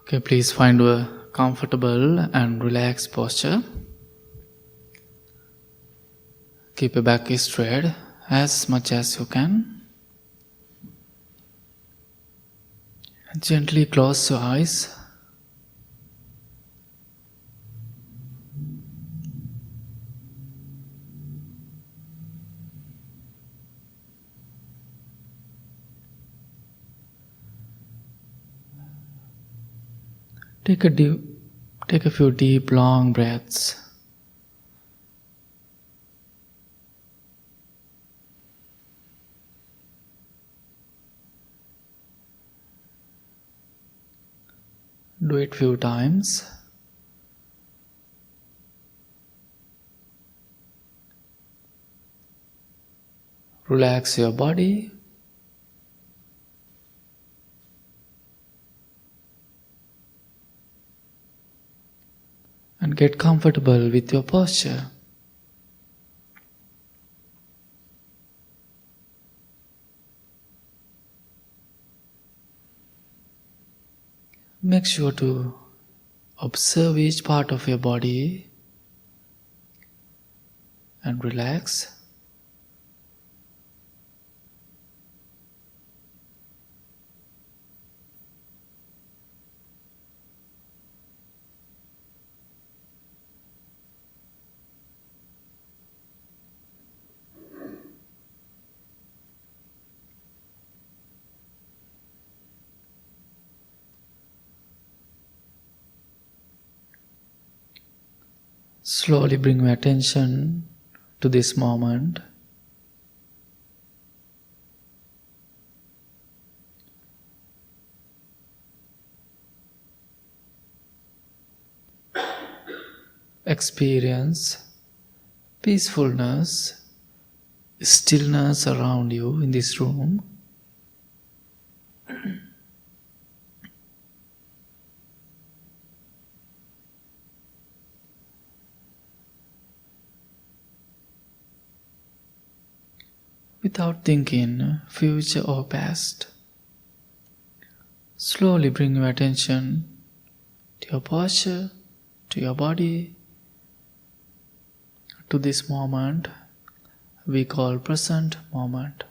Okay, please find a comfortable and relaxed posture. Keep your back straight as much as you can. Gently close your eyes. Take a few deep, long breaths. Do it few times. Relax your body. And get comfortable with your posture. Make sure to observe each part of your body and relax. Slowly bring your attention to this moment. Experience peacefulness, stillness around you in this room. Without thinking future or past. Slowly bring your attention to your posture, to your body, to this moment we call present moment.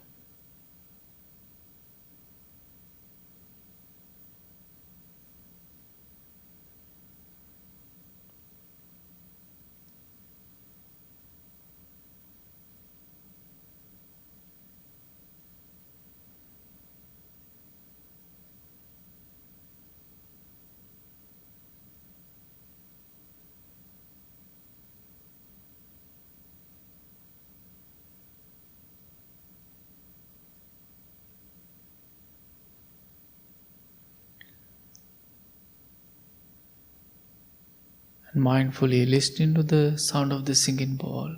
And mindfully listen to the sound of the singing bowl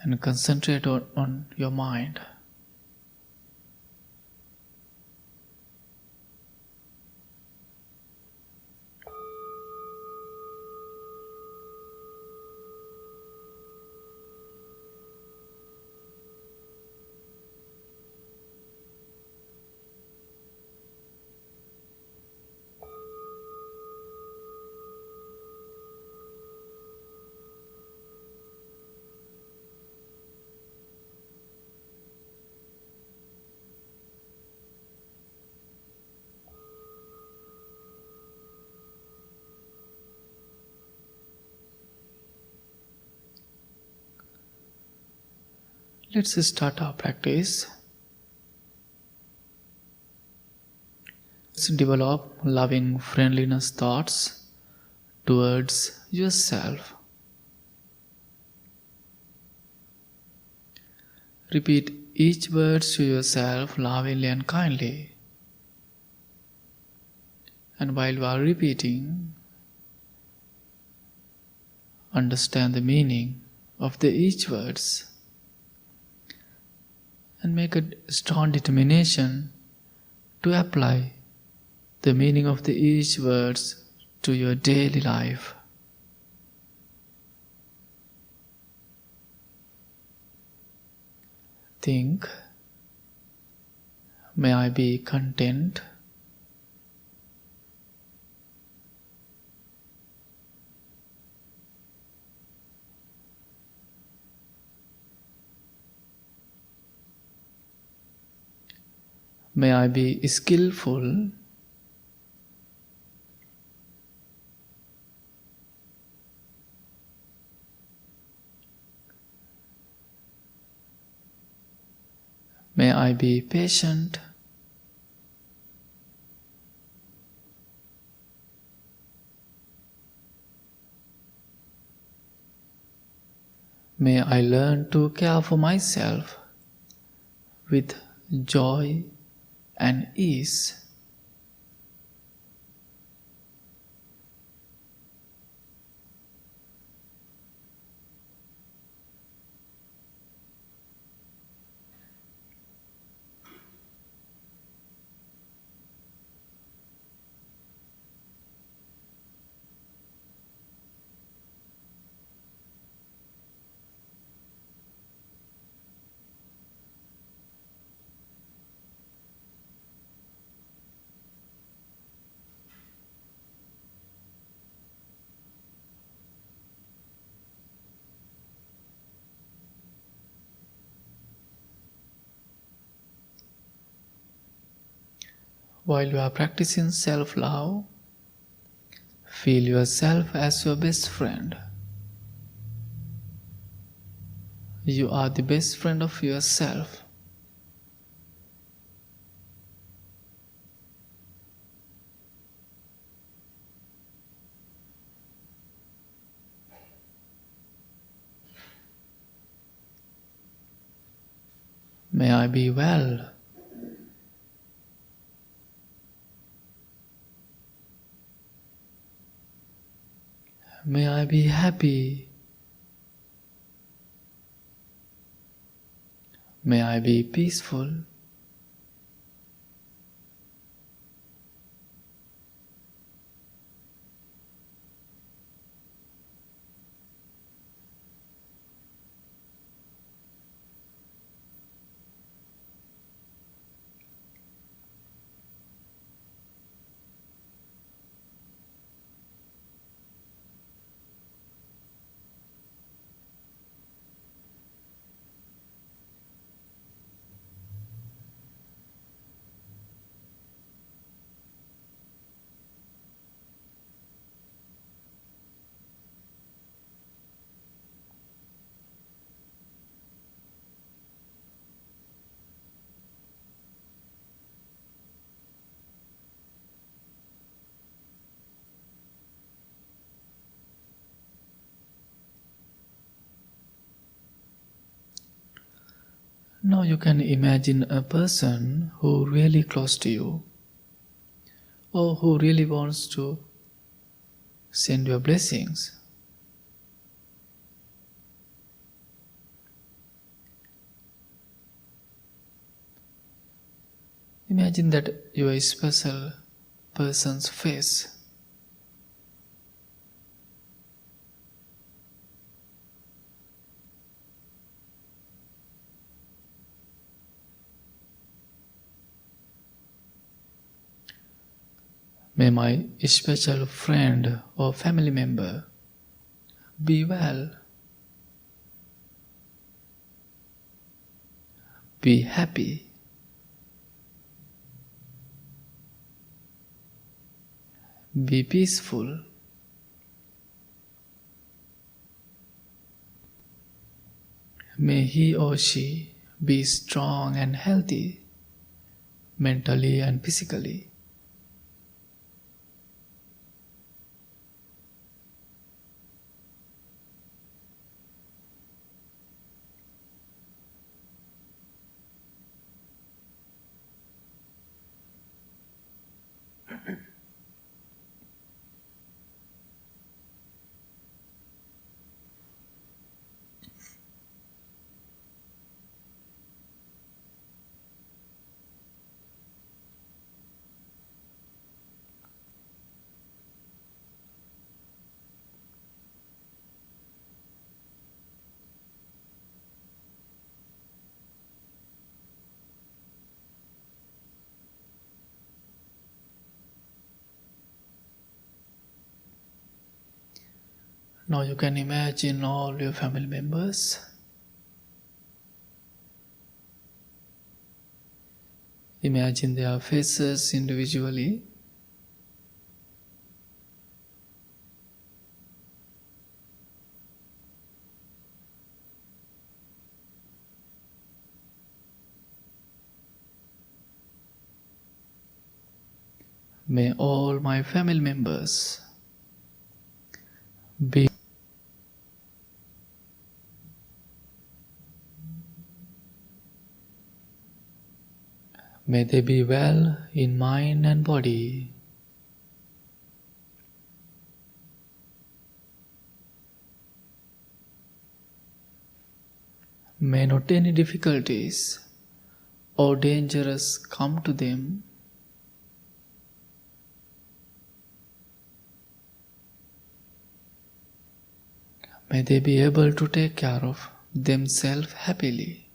and concentrate on your mind. Let's start our practice. Let's develop loving friendliness thoughts towards yourself. Repeat each word to yourself lovingly and kindly. And while you are repeating, understand the meaning of each words. And make a strong determination to apply the meaning of each words to your daily life. Think, may I be content. May I be skillful. May I be patient. May I learn to care for myself with joy and ease. While you are practicing self-love, feel yourself as your best friend. You are the best friend of yourself. May I be well. May I be happy. May I be peaceful. Now you can imagine a person who really close to you or who really wants to send your blessings. Imagine that your special person's face. May my special friend or family member be well, be happy, be peaceful. May he or she be strong and healthy, mentally and physically. Now you can imagine all your family members. Imagine their faces individually. May all my family members be. May they be well in mind and body. May not any difficulties or dangers come to them. May they be able to take care of themselves happily.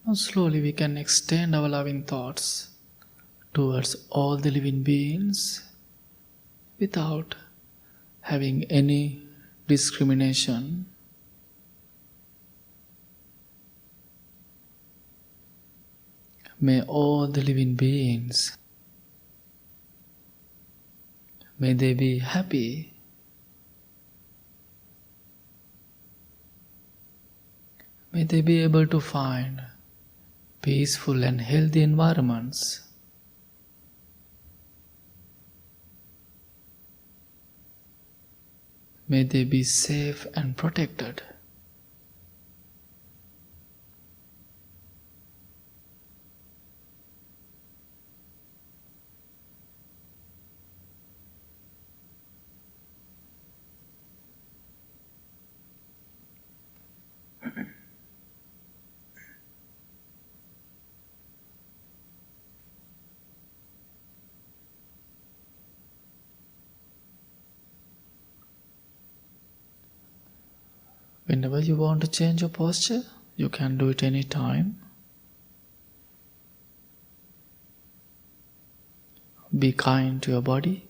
Now slowly we can extend our loving thoughts towards all the living beings without having any discrimination. May all the living beings, may they be happy. May they be able to find peaceful and healthy environments. May they be safe and protected. Whenever you want to change your posture, you can do it anytime. Be kind to your body.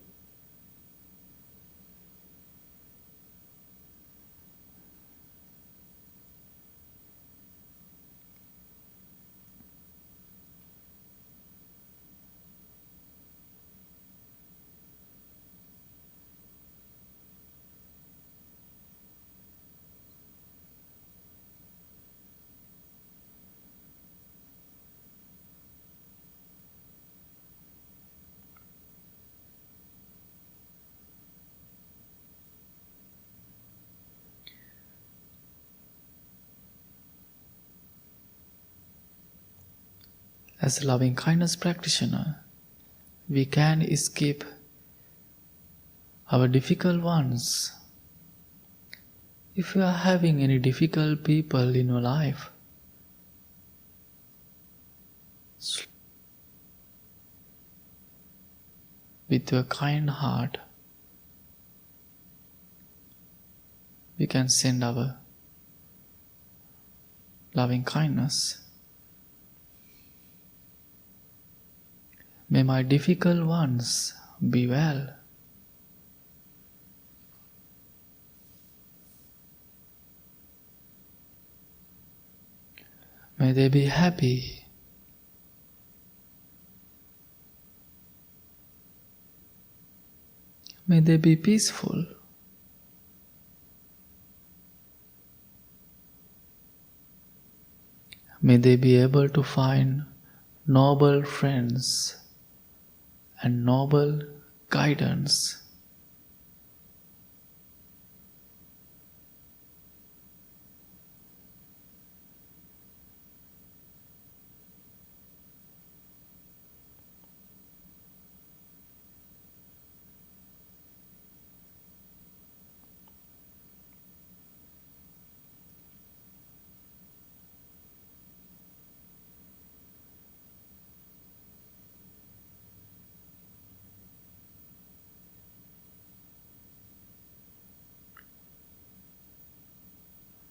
As a loving kindness practitioner, we can escape our difficult ones. If you are having any difficult people in your life, with your kind heart, we can send our loving kindness. May my difficult ones be well. May they be happy. May they be peaceful. May they be able to find noble friends and noble guidance.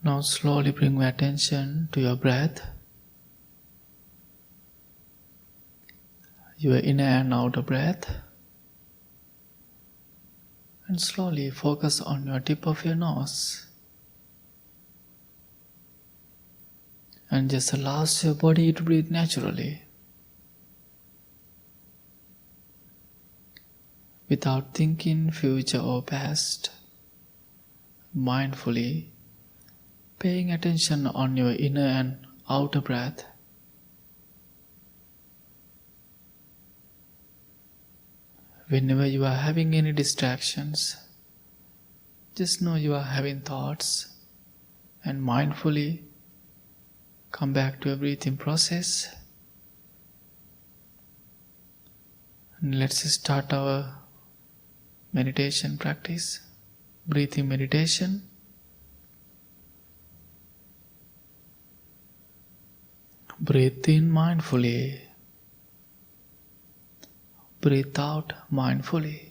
Now slowly bring your attention to your breath, your inner and outer breath, and slowly focus on your tip of your nose. And just allow your body to breathe naturally, without thinking future or past, mindfully paying attention on your inner and outer breath. Whenever you are having any distractions, just know you are having thoughts and mindfully come back to your breathing process. And let's start our meditation practice, breathing meditation. Breathe in mindfully. Breathe out mindfully.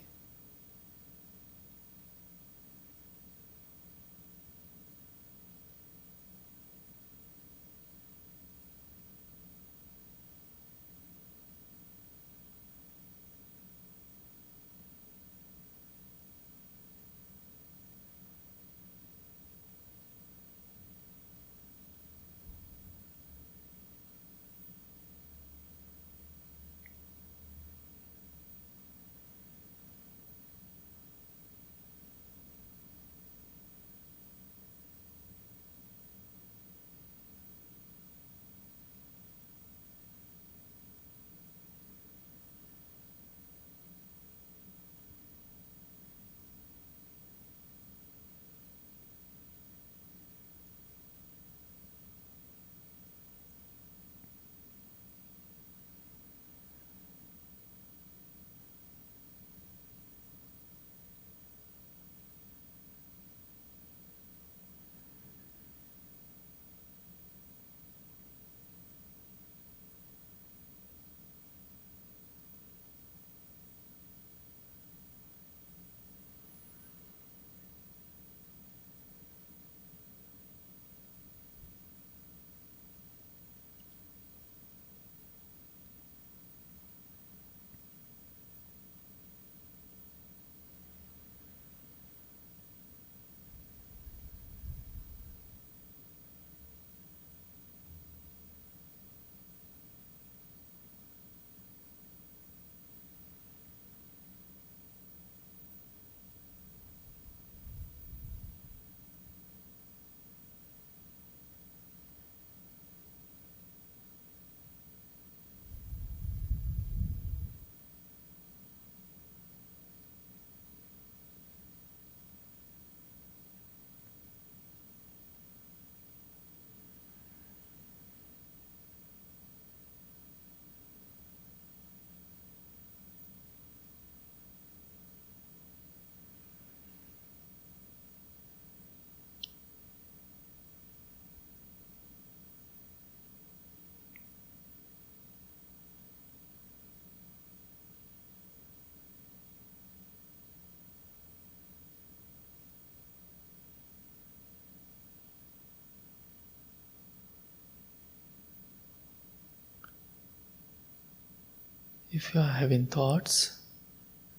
If you are having thoughts,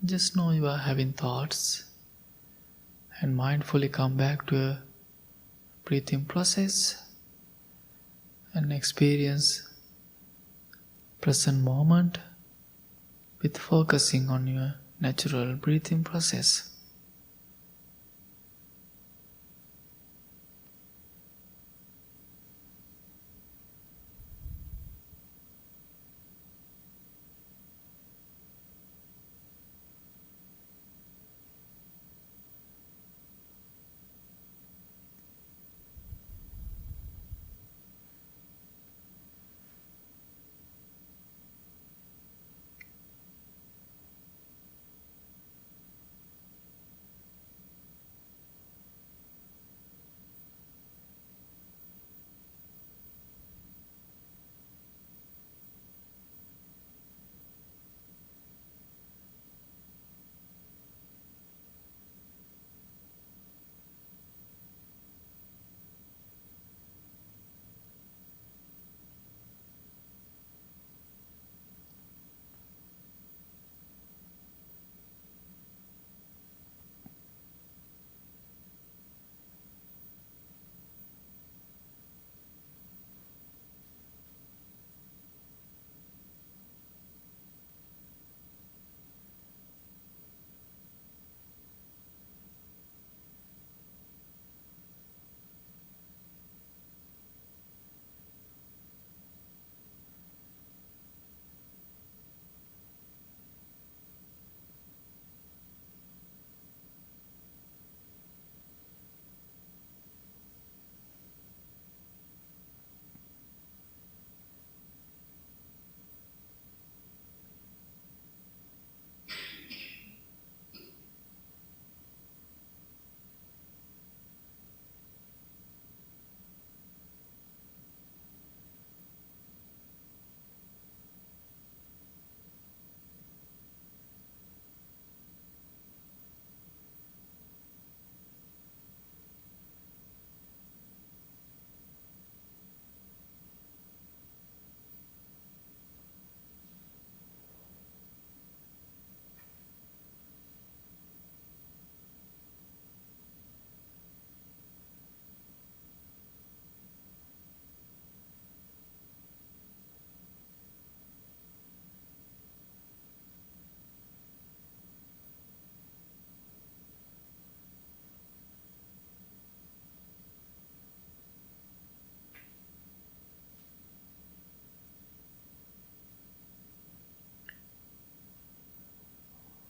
just know you are having thoughts and mindfully come back to a breathing process and experience present moment with focusing on your natural breathing process.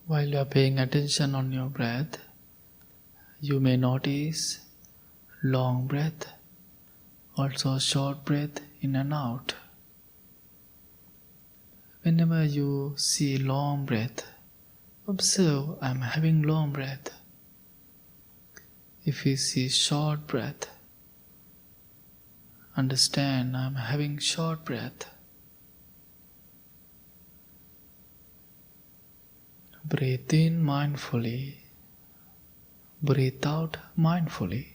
While you are paying attention on your breath, you may notice long breath, also short breath in and out. Whenever you see long breath, observe I am having long breath. If you see short breath, understand I am having short breath. Breathe in mindfully, breathe out mindfully.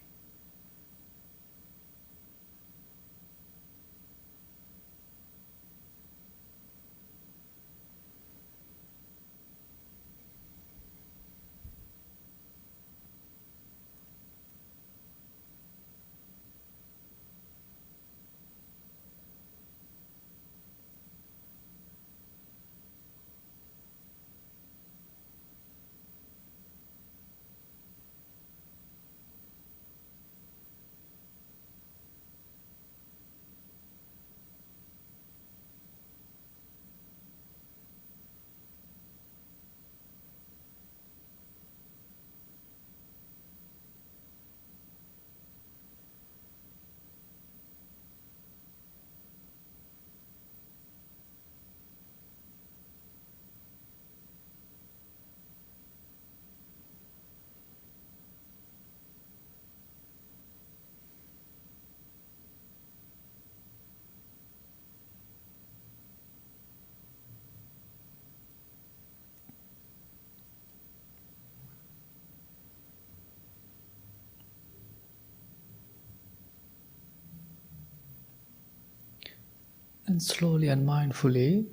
And slowly and mindfully,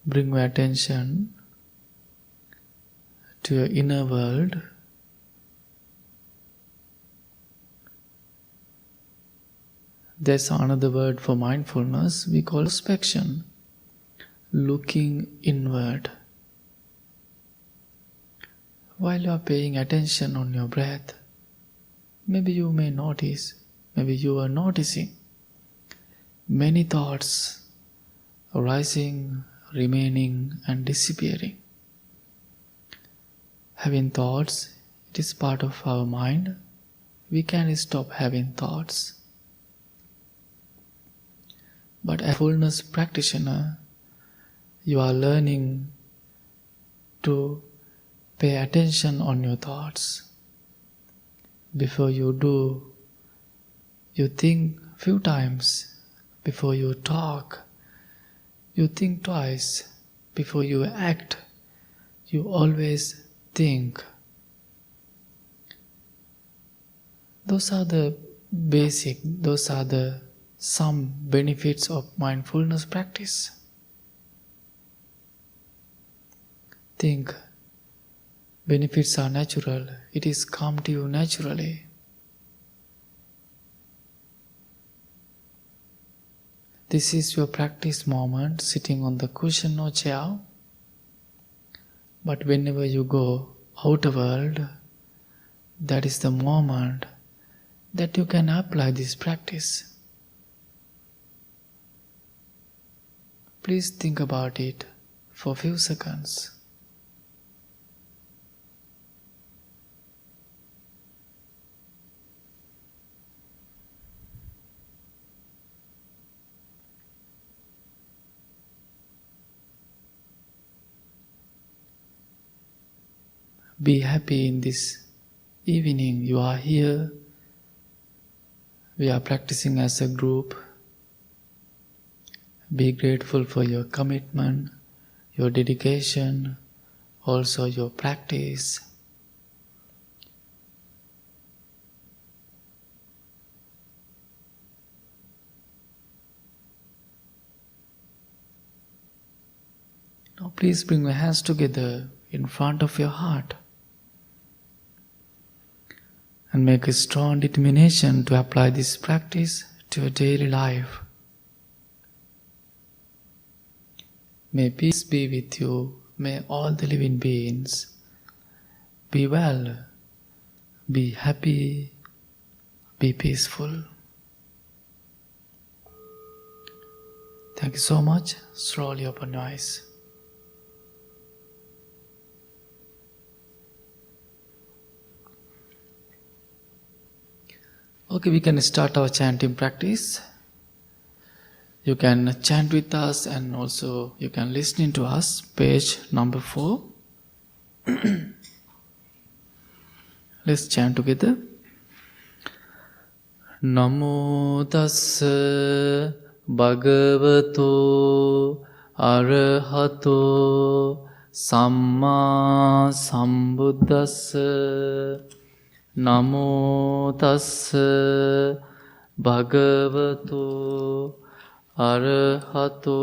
bring your attention to your inner world. There's another word for mindfulness we call introspection, looking inward. While you are paying attention on your breath, maybe you may notice, maybe you are noticing many thoughts arising, remaining and disappearing. Having thoughts, it is part of our mind. We can stop having thoughts. But as a fullness practitioner, you are learning to pay attention on your thoughts. Before you do, you think few times. Before you talk, you think twice. Before you act, you always think. Those are the some benefits of mindfulness practice. Think. Benefits are natural. It is come to you naturally. This is your practice moment, sitting on the cushion or chair. But whenever you go outer world, that is the moment that you can apply this practice. Please think about it for a few seconds. Be happy in this evening. You are here. We are practicing as a group. Be grateful for your commitment, your dedication, also your practice. Now please bring your hands together in front of your heart and make a strong determination to apply this practice to your daily life. May peace be with you. May all the living beings be well, be happy, be peaceful. Thank you so much. Slowly open your eyes. Okay, we can start our chanting practice. You can chant with us and also you can listen to us. Page number 4. Let's chant together. Namo tassa bhagavato arahato samma sambuddhassa. Namo tassa bhagavato arahato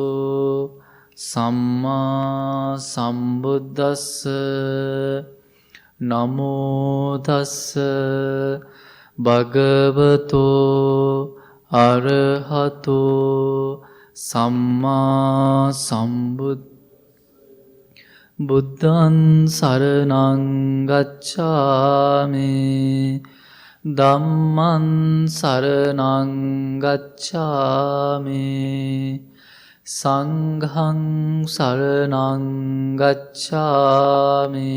samma sambuddhassa. Namo tassa bhagavato arahato samma sambuddhassa. Buddhaṃ saraṇaṃ gacchāmi, Dhammaṃ saraṇaṃ gacchāmi, Saṅghaṃ saraṇaṃ gacchāmi,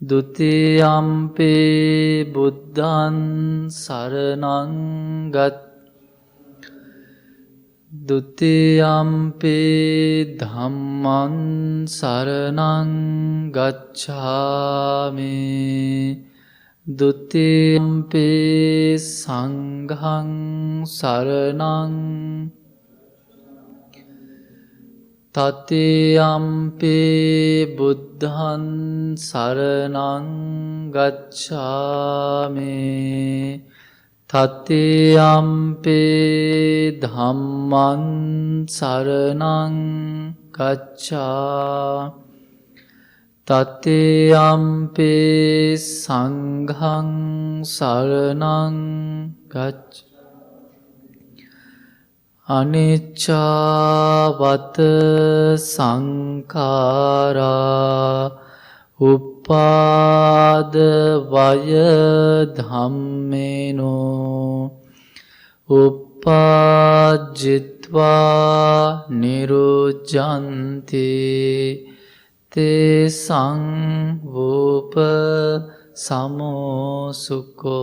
Dutiyampi Buddhaṃ saraṇaṃ gacchāmi, Dutiyampi Dhammaṃ saraṇaṃ gacchāmi, Dutiyampi Saṅghaṃ saraṇaṃ, Tatiyampi Buddhaṃ saraṇaṃ gacchāmi, Tatiyampi Dhammaṃ saraṇaṃ gacchāmi, Tatiyampi Saṅghaṃ saraṇaṃ gacchāmi. Anicca sankhara uppada vaya dhammeno uppajjitva nirujjanti te sangvupa samosukko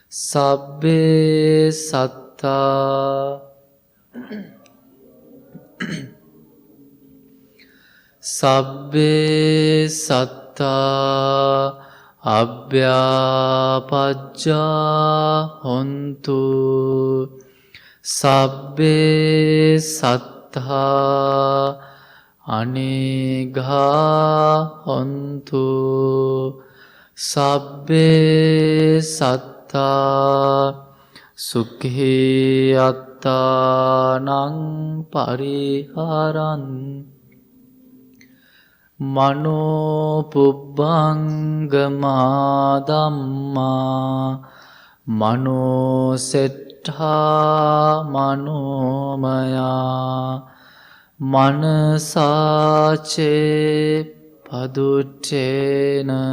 sabbe satta sabbe satta abhyapajja hontu sabbe satta anigha hontu sabbe satta sukhi attanang pariharan mano pubbangama dhamma mano settha manomaya manasace paduttena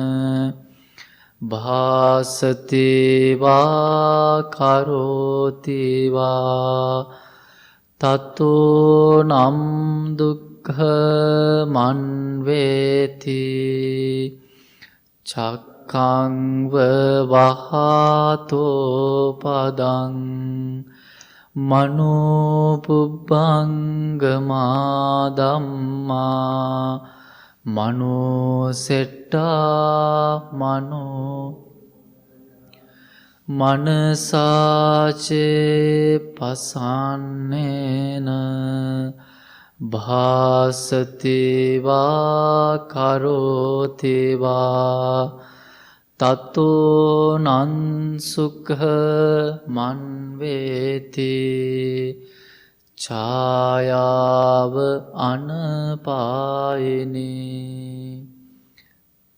bhasati va karoti va tato nam dukkha manveti cakkang vahato padang mano pubbangama dhamma mano setta mano manasace pasannena bhasati va karoti va tato nan sukha manveti chayava anapayini.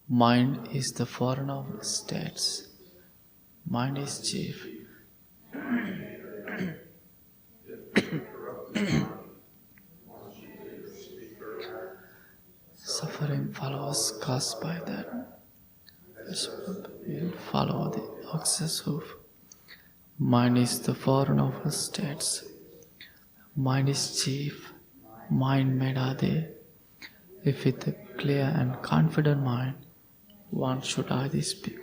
Mind is the foreigner of states. Mind is chief. Suffering follows caused by that. Will follow the ox's hoof. Mind is the foreigner of states. Mind is chief. Mind medade. If with a clear and confident mind, one should either speak.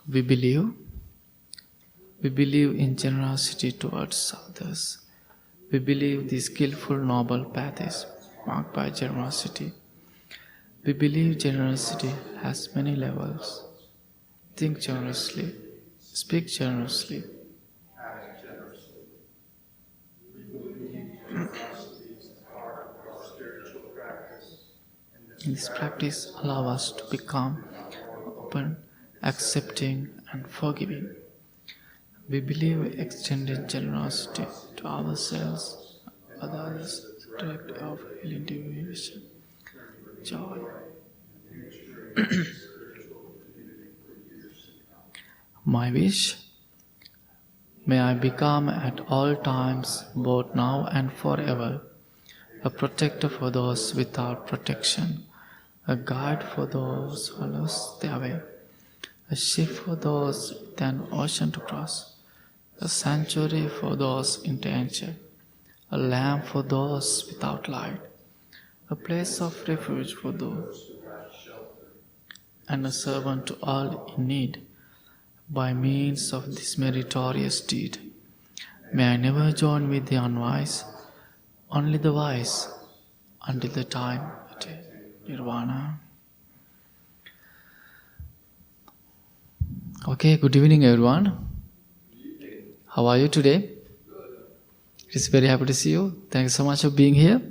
We believe in generosity towards others. We believe the skillful noble path is marked by generosity. We believe generosity has many levels. Think generously, speak generously. This practice allows us to become open, accepting, and forgiving. We believe extended generosity to ourselves, others, direct of healing division, joy. My wish, may I become at all times, both now and forever, a protector for those without protection, a guide for those who lost their way, a ship for those with an ocean to cross, a sanctuary for those in danger, a lamp for those without light, a place of refuge for those, and a servant to all in need. By means of this meritorious deed, may I never join with the unwise, only the wise, until the time attain nirvana. Okay, good evening everyone. How are you today? It is very happy to see you. Thank you so much for being here.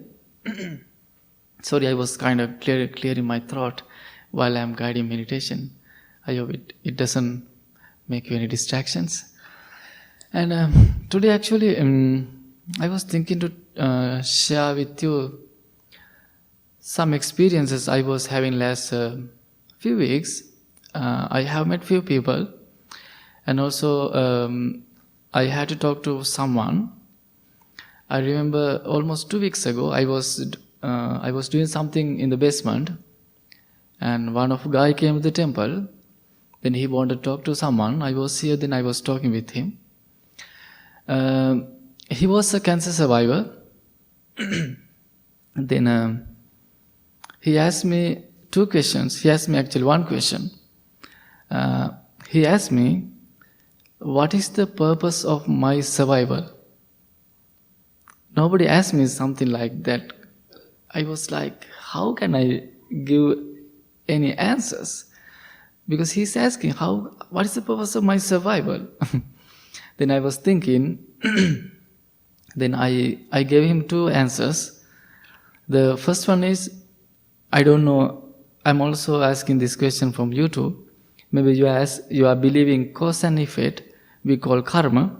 Sorry, I was kind of clearing my throat while I am guiding meditation. I hope it doesn't make you any distractions. And today actually I was thinking to share with you some experiences I was having last few weeks. I have met few people, and also I had to talk to someone. I remember almost 2 weeks ago, I was doing something in the basement, and one of guy came to the temple. Then he wanted to talk to someone. I was here. Then I was talking with him. He was a cancer survivor. Then he asked me 2 questions. He asked me actually 1 question. He asked me, "What is the purpose of my survival?" Nobody asked me something like that. I was like, how can I give any answers? Because he's asking, what is the purpose of my survival? Then I was thinking, then I gave him 2 answers. The first one is, I don't know, I'm also asking this question from you too. Maybe you are believing cause and effect, we call karma.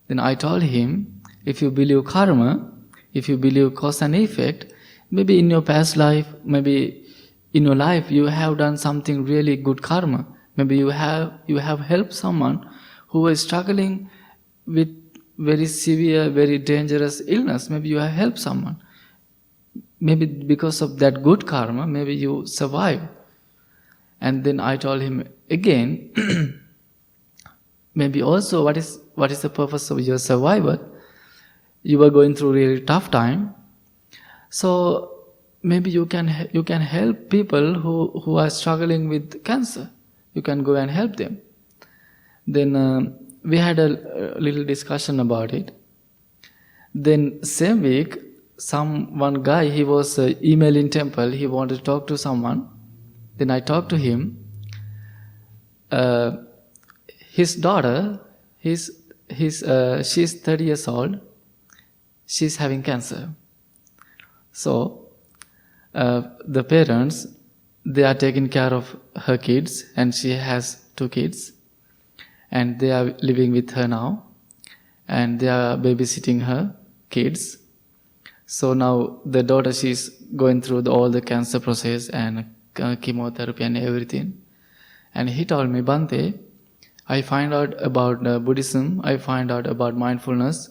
Then I told him, if you believe karma, if you believe cause and effect, maybe in your past life, maybe in your life you have done something really good karma. Maybe you have helped someone who was struggling with very severe, very dangerous illness. Maybe you have helped someone. Maybe because of that good karma, maybe you survive. And then I told him again, maybe also what is the purpose of your survival? You were going through really tough time. So maybe you can help people who are struggling with cancer. You can go and help them. Then we had a little discussion about it. Then same week, one guy, he was emailing temple. He wanted to talk to someone. Then I talked to him. His daughter, she's 30 years old. She's having cancer. So the parents, they are taking care of her kids, and she has 2 kids, and they are living with her now, and they are babysitting her kids. So now the daughter, she's going through all the cancer process and chemotherapy and everything. And he told me, "Bhante, I find out about Buddhism, I find out about mindfulness.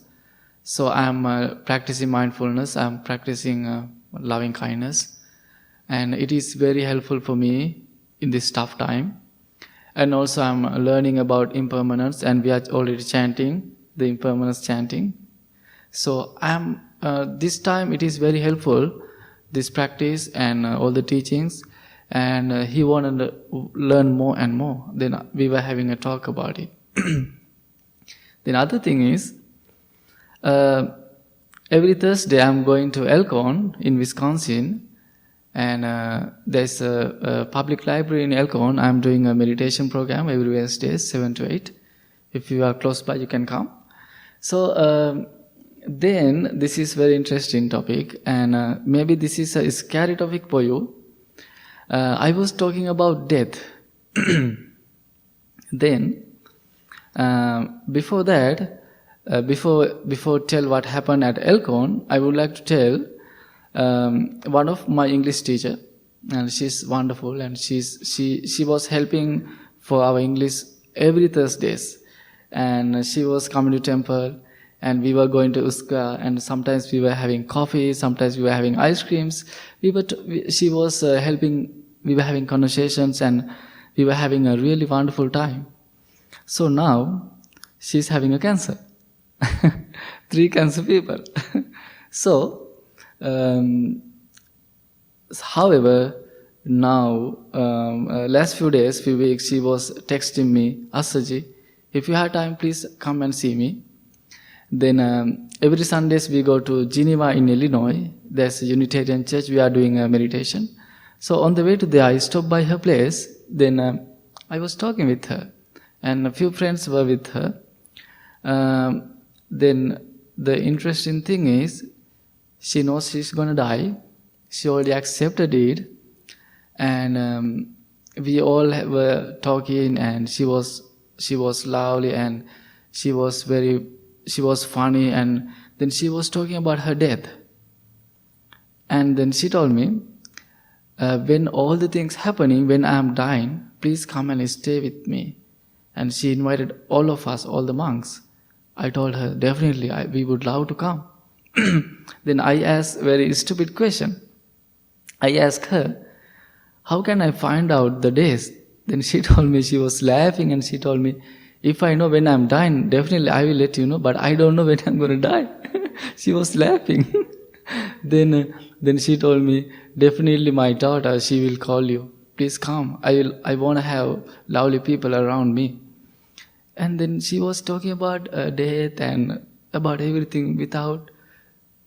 So I'm practicing mindfulness, I'm practicing loving kindness. And it is very helpful for me in this tough time. And also I'm learning about impermanence, and we are already chanting the impermanence chanting. So this time it is very helpful, this practice and all the teachings." And he wanted to learn more and more. Then we were having a talk about it. Then other thing is, every Thursday I'm going to Elkhorn in Wisconsin, and there's a public library in Elkhorn. I'm doing a meditation program every Wednesday, 7 to 8. If you are close by, you can come. So then this is very interesting topic, and maybe this is a scary topic for you. I was talking about death. Then before that, before tell what happened at Elkhorn, I would like to tell one of my English teacher, and she's wonderful, and she was helping for our English every Thursdays, and she was coming to temple, and we were going to Uska, and sometimes we were having coffee, sometimes we were having ice creams. She was helping. We were having conversations, and we were having a really wonderful time. So now she's having a cancer. 3 cancer people. So, however, now last few weeks, she was texting me, "Assaji, if you have time, please come and see me." Then every Sundays we go to Geneva in Illinois. There's a Unitarian church. We are doing a meditation. So on the way to there, I stopped by her place. Then I was talking with her, and a few friends were with her. Then the interesting thing is, she knows she's going to die. She already accepted it, and we all were talking, and she was lovely, and she was funny, and then she was talking about her death. And then she told me, when all the things happening, when I am dying, please come and stay with me. And she invited all of us, all the monks. I told her, definitely, we would love to come. Then I asked a very stupid question. I asked her, how can I find out the days? Then she told me, she was laughing and she told me, if I know when I'm dying, definitely I will let you know, but I don't know when I'm going to die. She was laughing. Then she told me, definitely my daughter, she will call you. Please come. I want to have lovely people around me. And then she was talking about death and about everything without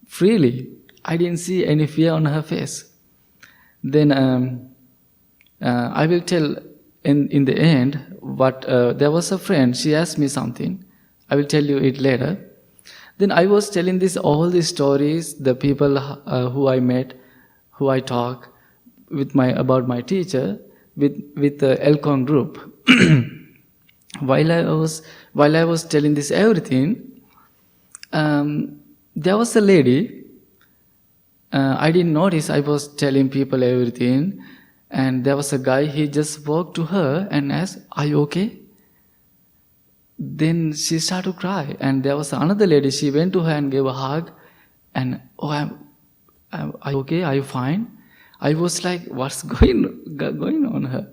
freely. I didn't see any fear on her face. Then I will tell in the end what there was a friend. She asked me something. I will tell you it later. Then I was telling all these stories, the people who I met, who I talk with about my teacher with the Elcon group. While I was telling this everything, there was a lady. I didn't notice I was telling people everything, and there was a guy. He just walked to her and asked, "Are you okay?" Then she started to cry, and there was another lady. She went to her and gave a hug, and are you okay? Are you fine? I was like, what's going on her?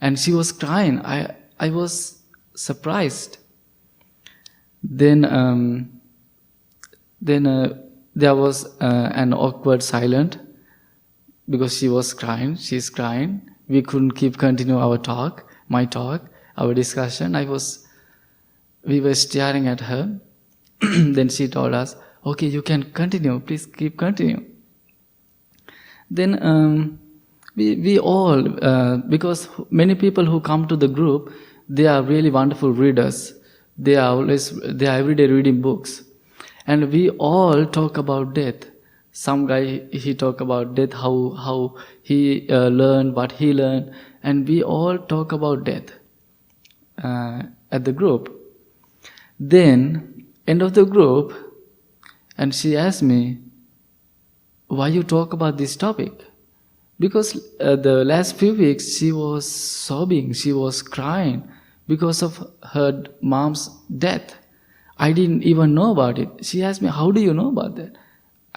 And she was crying. I was surprised. Then there was an awkward silence because she was crying. She's crying. We couldn't continue our talk, our discussion. We were staring at her. Then she told us, "Okay, you can continue. Please continue." Then we all, because many people who come to the group, they are really wonderful readers. They are every day reading books, and we all talk about death. Some guy, he talk about death, how he learned, what he learned, and we all talk about death at the group. Then end of the group, and she asked me, "Why you talk about this topic?" Because the last few weeks she was sobbing, she was crying because of her mom's death. I didn't even know about it. She asked me, "How do you know about that?"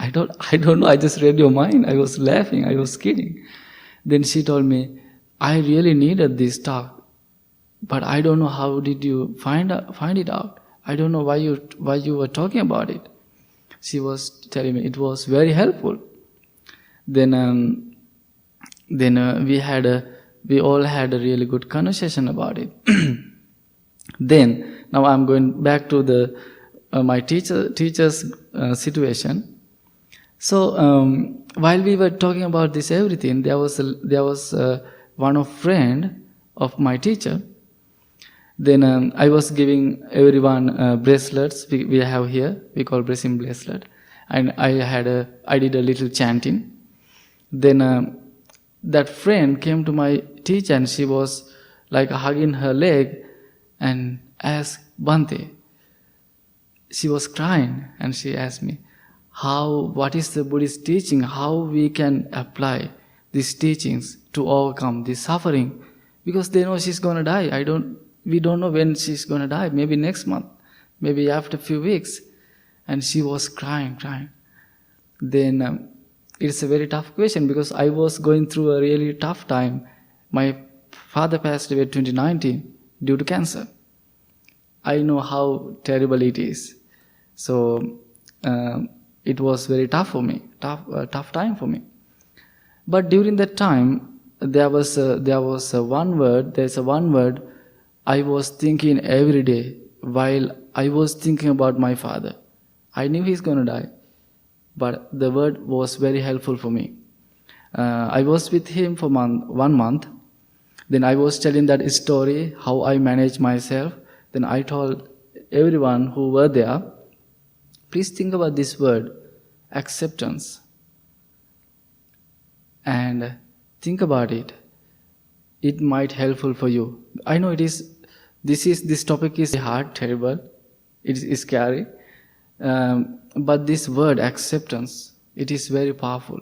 I don't know. I just read your mind. I was laughing. I was kidding. Then she told me, "I really needed this talk, but I don't know how did you find it out. I don't know why you were talking about it." She was telling me it was very helpful. Then we all had a really good conversation about it. Then now I'm going back to my teacher's situation. So while we were talking about this everything, there was one of friend of my teacher. Then I was giving everyone bracelets we have here. We call blessing bracelet, and I did a little chanting. Then that friend came to my teacher and she was like hugging her leg and asked, "Bhante." She was crying and she asked me, what is the Buddhist teaching? How we can apply these teachings to overcome this suffering? Because they know she's going to die. We don't know when she's going to die. Maybe next month, maybe after a few weeks. And she was crying. Then it's a very tough question because I was going through a really tough time. My father passed away in 2019 due to cancer. I know how terrible it is. So it was very tough for me, tough time for me. But during that time, there's a one word I was thinking every day while I was thinking about my father. I knew he's going to die, but the word was very helpful for me. I was with him for 1 month. Then I was telling that story, how I managed myself. Then I told everyone who were there, please think about this word, acceptance. And think about it. It might helpful for you. I know this topic is hard, terrible. It is scary. But this word, acceptance, it is very powerful.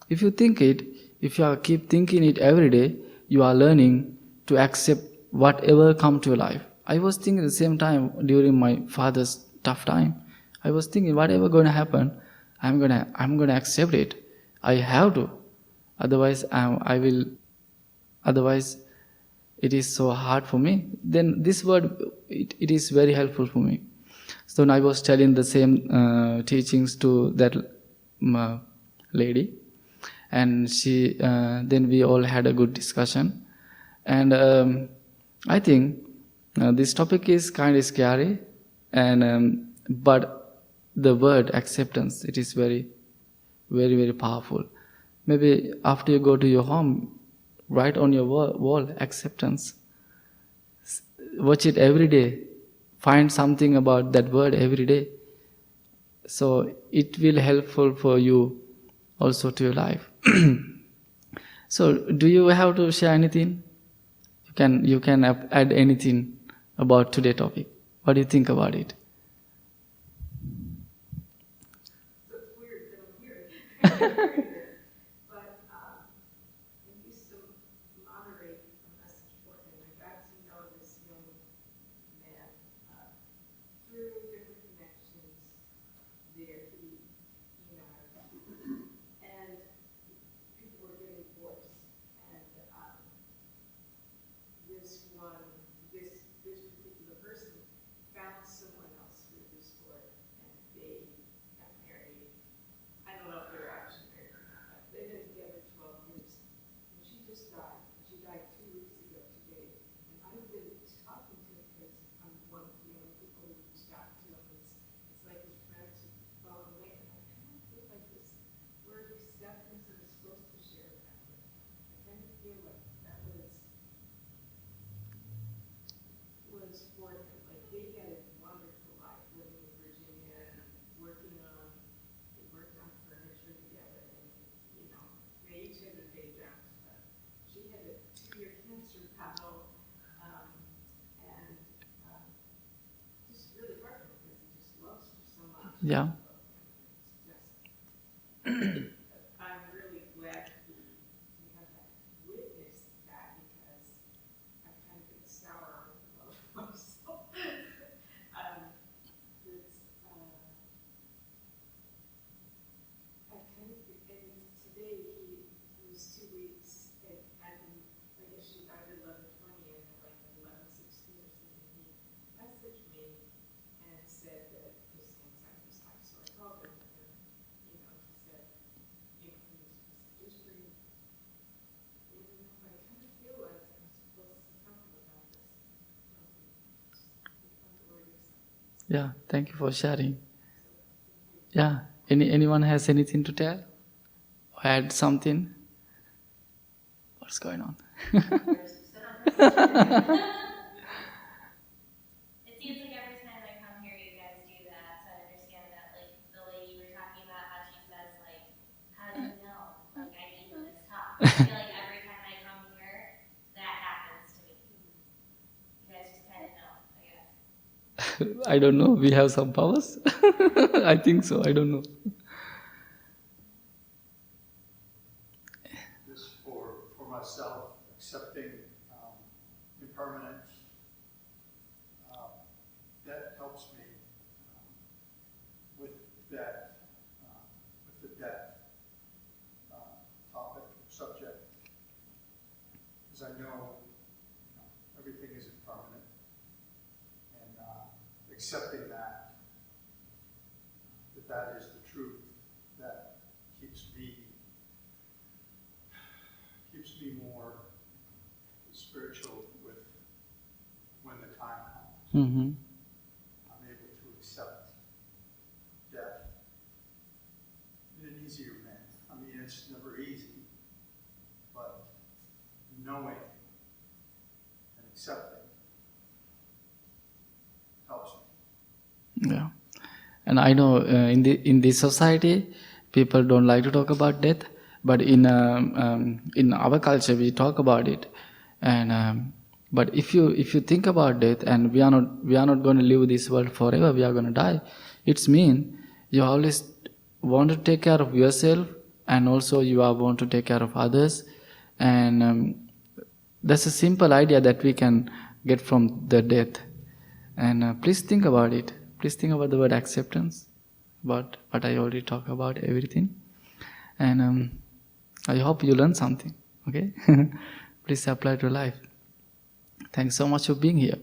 If you think it, if you keep thinking it every day, you are learning to accept whatever come to your life. I was thinking at the same time during my father's tough time. I was thinking whatever going to happen, I'm gonna accept it. I have to. Otherwise, I will. Otherwise, it is so hard for me. Then this word, it is very helpful for me. So I was telling the same teachings to that lady, and she. Then we all had a good discussion, and I think this topic is kind of scary, and but the word acceptance, it is very, very, very powerful. Maybe after you go to your home, write on your wall acceptance. Watch it every day. Find something about that word every day. So it will helpful for you also to your life. So do you have to share anything? You can add anything about today's topic. What do you think about it? It's weird that I'm here. But I used to moderate a message for him. I got to know this young man through different connections there. And people were getting divorced. And this particular person found someone else through this Lord, and they got married. I don't know if they were actually married or not, but they've been together 12 years. And she just died. She died 2 weeks ago today. And I've been talking to him because I'm one of the only people who reached out to him. It's like his friends have gone away. And I kind of feel like this word acceptance is supposed to share that. I kind of feel like that was for him. Like they had a wonderful life living in Virginia, working on they worked on furniture together, and they each had their day jobs. She had a 2-year cancer battle, and just really hard because he just loves her so much. Yeah. I'm really glad to have that witness that because I've kind of been sour on love myself. I kind of, and today he was 2 weeks, and I guess she died at 11:20, and at like 11:16 or something, he messaged me and said that his anxiety was high, so I called him, and he said, he was just breathe. I kind of feel like I'm supposed to talk about this. Yeah. Thank you for sharing. Yeah. Anyone has anything to tell? Or add something? What's going on? It seems like every time I come here, you guys do that. So I understand that, like the lady you were talking about, how she says, like, how do you know? Like, I need this talk. I feel like every time I come here, that happens to me. You guys just kind of know, I guess. I don't know. We have some powers? I think so. I don't know. This for myself, accepting impermanence, that helps me with that, with the death topic, subject, because I know everything is impermanent, and accepting that is the truth that keeps me more spiritual with when the time comes. Mm-hmm. I'm able to accept death in an easier manner. I mean, it's never easy, but knowing and accepting helps me. Yeah. And I know in this society, people don't like to talk about death, but in our culture we talk about it. And but if you think about death, and we are not going to live this world forever, we are going to die. It's mean you always want to take care of yourself, and also you are want to take care of others, and That's a simple idea that we can get from the death. And please think about it. Please think about the word acceptance, about what I already talked about, everything. And I hope you learn something. Okay? Please apply to life. Thanks so much for being here.